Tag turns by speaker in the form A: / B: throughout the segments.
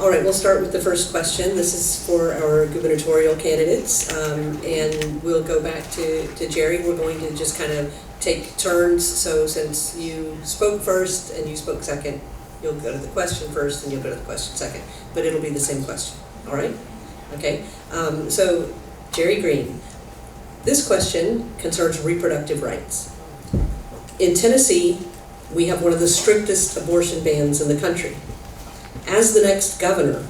A: All right, we'll start with the first question. This is for our gubernatorial candidates, and we'll go back to Jerry. We're going to just kind of take turns, so since you spoke first and you spoke second, you'll go to the question first and you'll go to the question second, but it'll be the same question, all right? Okay, so Jerry Green, this question concerns reproductive rights. In Tennessee, we have one of the strictest abortion bans in the country. As the next governor,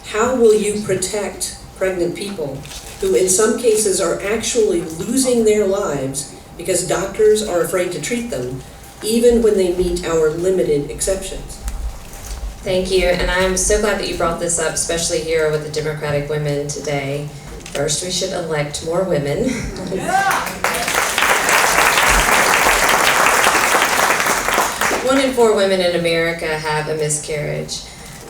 A: how will you protect pregnant people who in some cases are actually losing their lives because doctors are afraid to treat them, even when they meet our limited exceptions?
B: Thank you, and I'm so glad that you brought this up, especially here with the Democratic women today. First, we should elect more women. Yeah. 1 in 4 women in America have a miscarriage.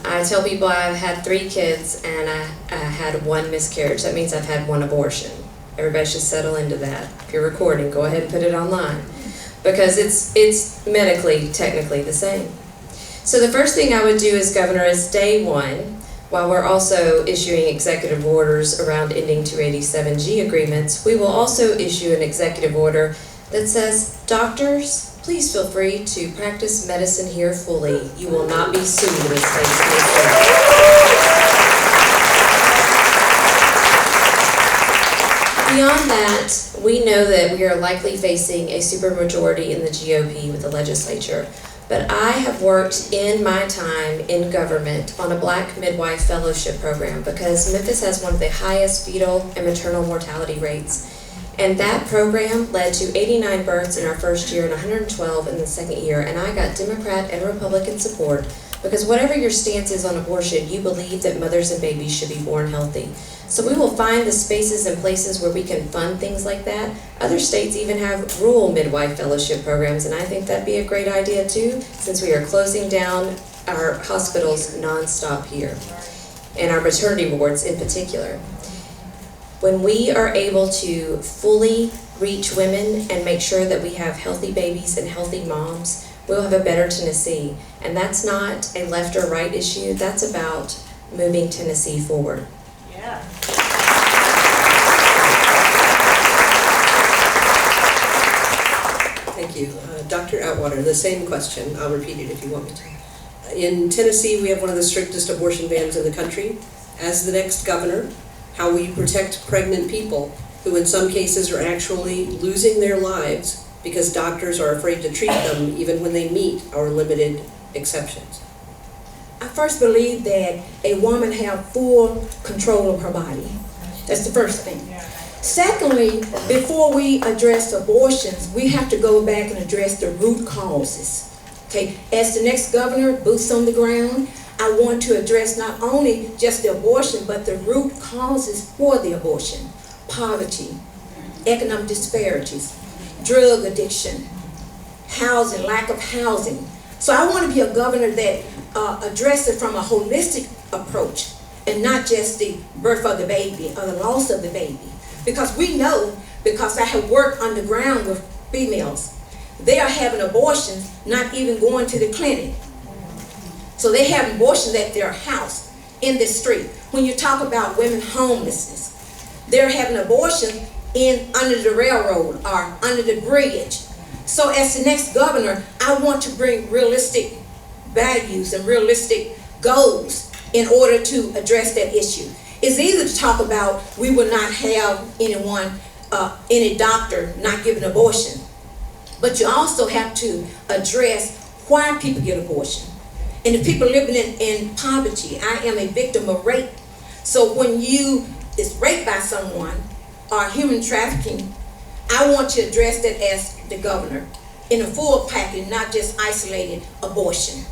B: I tell people I've had 3 kids and I had 1 miscarriage. That means I've had 1 abortion. Everybody should settle into that. If you're recording, go ahead and put it online, because it's medically, technically the same. So the first thing I would do as governor is day 1, while we're also issuing executive orders around ending 287G agreements, we will also issue an executive order that says, doctors, please feel free to practice medicine here fully. You will not be sued in the state of Tennessee. Beyond that, we know that we are likely facing a supermajority in the GOP with the legislature. But I have worked in my time in government on a Black Midwife Fellowship program because Memphis has one of the highest fetal and maternal mortality rates. And that program led to 89 births in our first year and 112 in the second year. And I got Democrat and Republican support because whatever your stance is on abortion, you believe that mothers and babies should be born healthy. So we will find the spaces and places where we can fund things like that. Other states even have rural midwife fellowship programs, and I think that'd be a great idea too, since we are closing down our hospitals nonstop here, and our maternity wards in particular. When we are able to fully reach women and make sure that we have healthy babies and healthy moms, we'll have a better Tennessee. And that's not a left or right issue, that's about moving Tennessee forward.
C: Yeah.
A: Thank you. Dr. Atwater, the same question. I'll repeat it if you want me to. In Tennessee, we have one of the strictest abortion bans in the country. As the next governor, how will you protect pregnant people who in some cases are actually losing their lives because doctors are afraid to treat them even when they meet our limited exceptions?
C: I first believe that a woman have full control of her body. That's the first thing. Secondly, before we address abortions, we have to go back and address the root causes. Okay, as the next governor, boots on the ground, I want to address not only just the abortion, but the root causes for the abortion. Poverty, economic disparities, drug addiction, housing, lack of housing. So I want to be a governor that addresses it from a holistic approach and not just the birth of the baby or the loss of the baby. Because we know, because I have worked on the ground with females, they are having abortions, not even going to the clinic. So they have abortions at their house, in the street. When you talk about women homelessness, they're having abortions under the railroad or under the bridge. So as the next governor, I want to bring realistic values and realistic goals in order to address that issue. It's easy to talk about we will not have anyone, any doctor not giving abortion. But you also have to address why people get abortion. And the people living in poverty, I am a victim of rape. So when you is raped by someone or human trafficking, I want to address that as the governor in a full package, not just isolated abortion.